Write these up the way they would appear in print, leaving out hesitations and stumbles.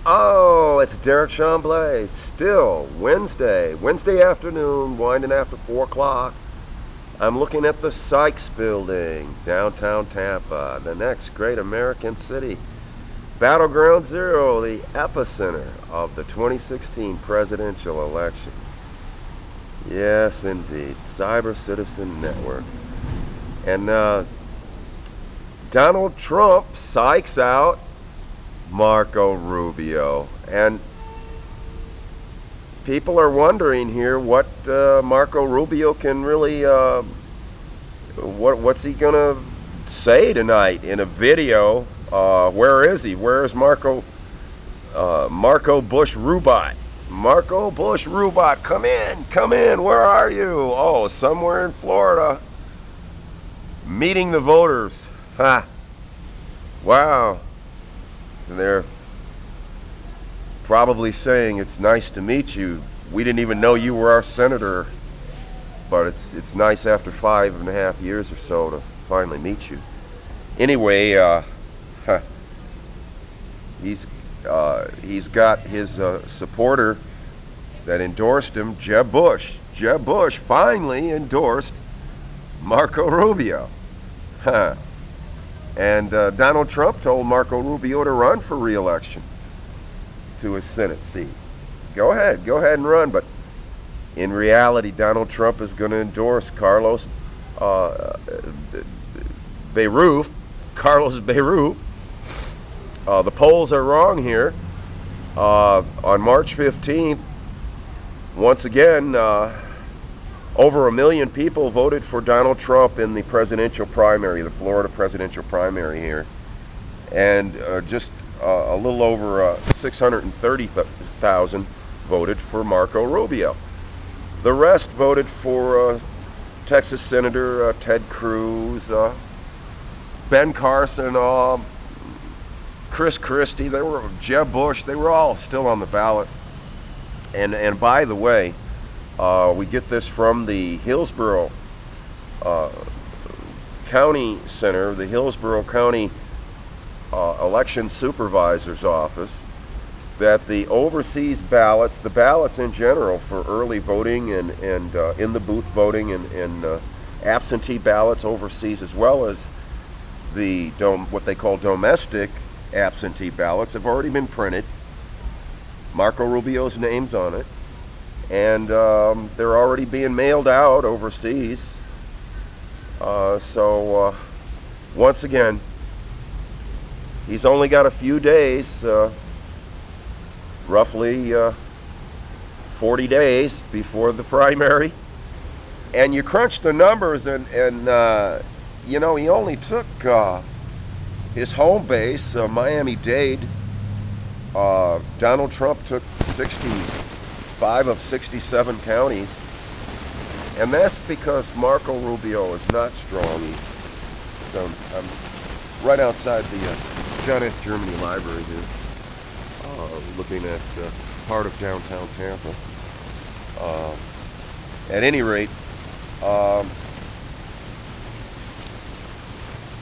Oh, it's Derekh Chamblee. Still Wednesday afternoon, winding after 4 o'clock. I'm looking at the Sykes building, downtown Tampa, the next great American city. Battleground Zero, the epicenter of the 2016 presidential election. Yes, indeed. CYBERCITIZEN network. And Donald Trump psychs out Marco Rubio. And people are wondering here what Marco Rubio can really, what's he going to say tonight in a video. Where is he? Where is Marcobush Rubot? Marcobush Rubot, come in, where are you? Oh, somewhere in Florida. Meeting the voters. Ha! Wow. And they're probably saying, it's nice to meet you. We didn't even know you were our senator. But it's nice after 5.5 years or so to finally meet you. Anyway, he's got his supporter that endorsed him, Jeb Bush. Jeb Bush finally endorsed Marco Rubio. Huh. And Donald Trump told Marco Rubio to run for re-election to his Senate seat. Go ahead and run. But in reality, Donald Trump is going to endorse Carlos BERUFF. The polls are wrong here. On March 15th, once again, over 1 million people voted for Donald Trump in the presidential primary, the Florida presidential primary here. And just a little over 630,000 voted for Marco Rubio. The rest voted for Texas Senator Ted Cruz, Ben Carson, Chris Christie, Jeb Bush, they were all still on the ballot. And by the way, we get this from the Hillsborough County Center, the Hillsborough County Election Supervisor's Office, that the overseas ballots, the ballots in general for early voting and in the booth voting and absentee ballots overseas, as well as the what they call domestic absentee ballots, have already been printed. Marco Rubio's name's on it, and they're already being mailed out overseas. So once again, he's only got a few days, roughly 40 days before the primary, and you crunch the numbers, and you know, he only took his home base, Miami-Dade. Donald Trump took 65 of 67 counties, and that's because Marco Rubio is not strong. So I'm right outside the John F. Germany Library here, looking at part of downtown Tampa. At any rate,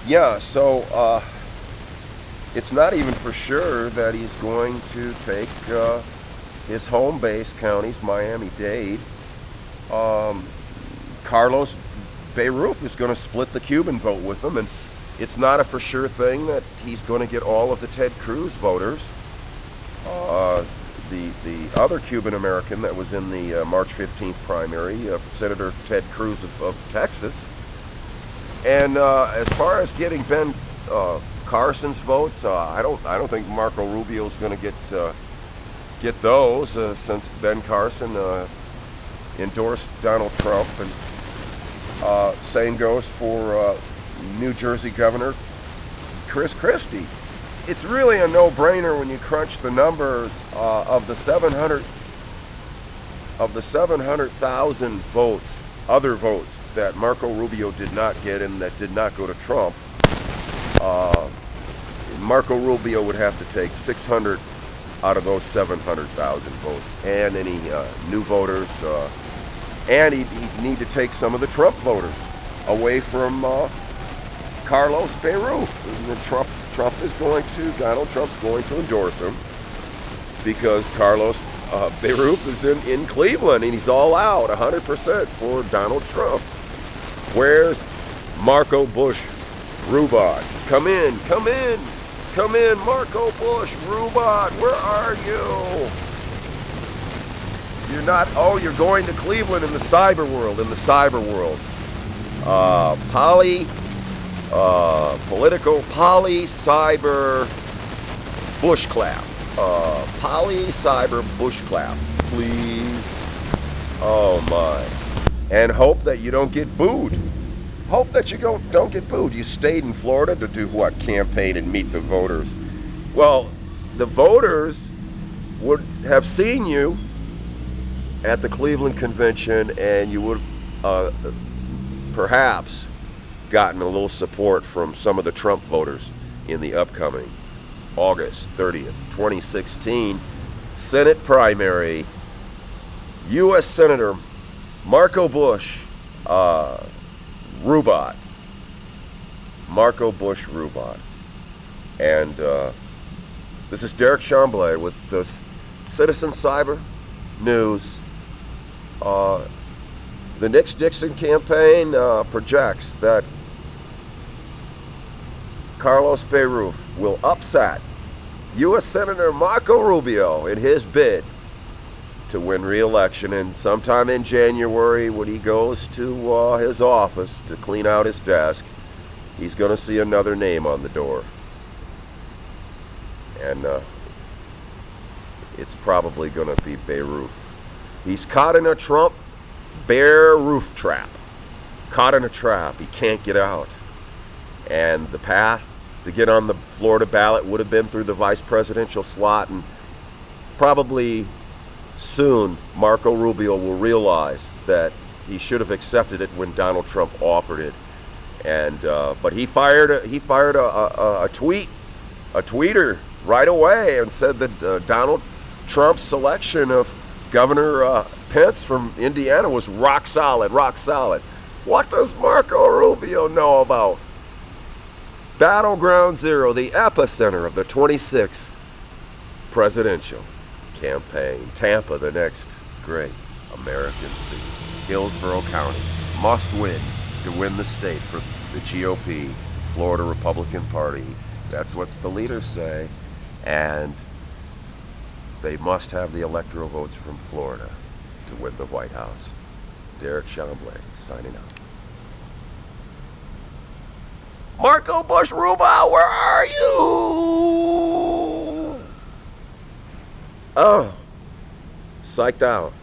yeah, so it's not even for sure that he's going to take his home base counties, Miami-Dade. Carlos BERUFF is going to split the Cuban vote with him, and it's not a for sure thing that he's going to get all of the Ted Cruz voters. The other Cuban American that was in the March 15th primary, Senator Ted Cruz of Texas. And as far as getting Ben Carson's votes, I don't think Marco Rubio's going to get those, since Ben Carson endorsed Donald Trump, and same goes for New Jersey Governor Chris Christie. It's really a no-brainer when you crunch the numbers of the 700,000 votes, other votes that Marco Rubio did not get and that did not go to Trump. Marco Rubio would have to take 600 out of those 700,000 votes, and any new voters, and he'd need to take some of the Trump voters away from Carlos BERUFF. And Donald Trump's going to endorse him. because Carlos BERUFF is in Cleveland, and he's all out 100% for Donald Trump. Where's Marcobush Rubot? Come in, come in, come in, Marcobush Rubot, where are you? You're not, oh, you're going to Cleveland in the cyber world, Political Polycyber Bushclap. Polycyber Bushclap, please. Oh my. And hope that you don't get booed. Hope that you don't get booed. You stayed in Florida to do what? Campaign and meet the voters. Well, the voters would have seen you at the Cleveland convention, and you would perhaps gotten a little support from some of the Trump voters in the upcoming August 30th, 2016 Senate primary. U.S. Senator Marcobush Rubot. Marcobush Rubot. And this is Derekh Chamblee with the Citizen Cyber News. The Nix Dixon campaign projects that Carlos BERUFF will upset U.S. Senator Marco Rubio in his bid to win re-election, and sometime in January when he goes to his office to clean out his desk, he's going to see another name on the door. And it's probably going to be BERUFF. He's caught in a Trump BERUFF trap. Caught in a trap. He can't get out. And the path to get on the Florida ballot would have been through the vice presidential slot, and probably soon Marco Rubio will realize that he should have accepted it when Donald Trump offered it. And but he fired a tweeter right away and said that Donald Trump's selection of Governor Pence from Indiana was rock solid, rock solid. What does Marco Rubio know about Battleground Zero, the epicenter of the 26th presidential campaign? Tampa, the next great American city. Hillsborough County must win to win the state for the GOP, Florida Republican Party. That's what the leaders say. And they must have the electoral votes from Florida to win the White House. Derekh Chamblee signing out. Marcobush Rubot, where are you? Oh, psyched out.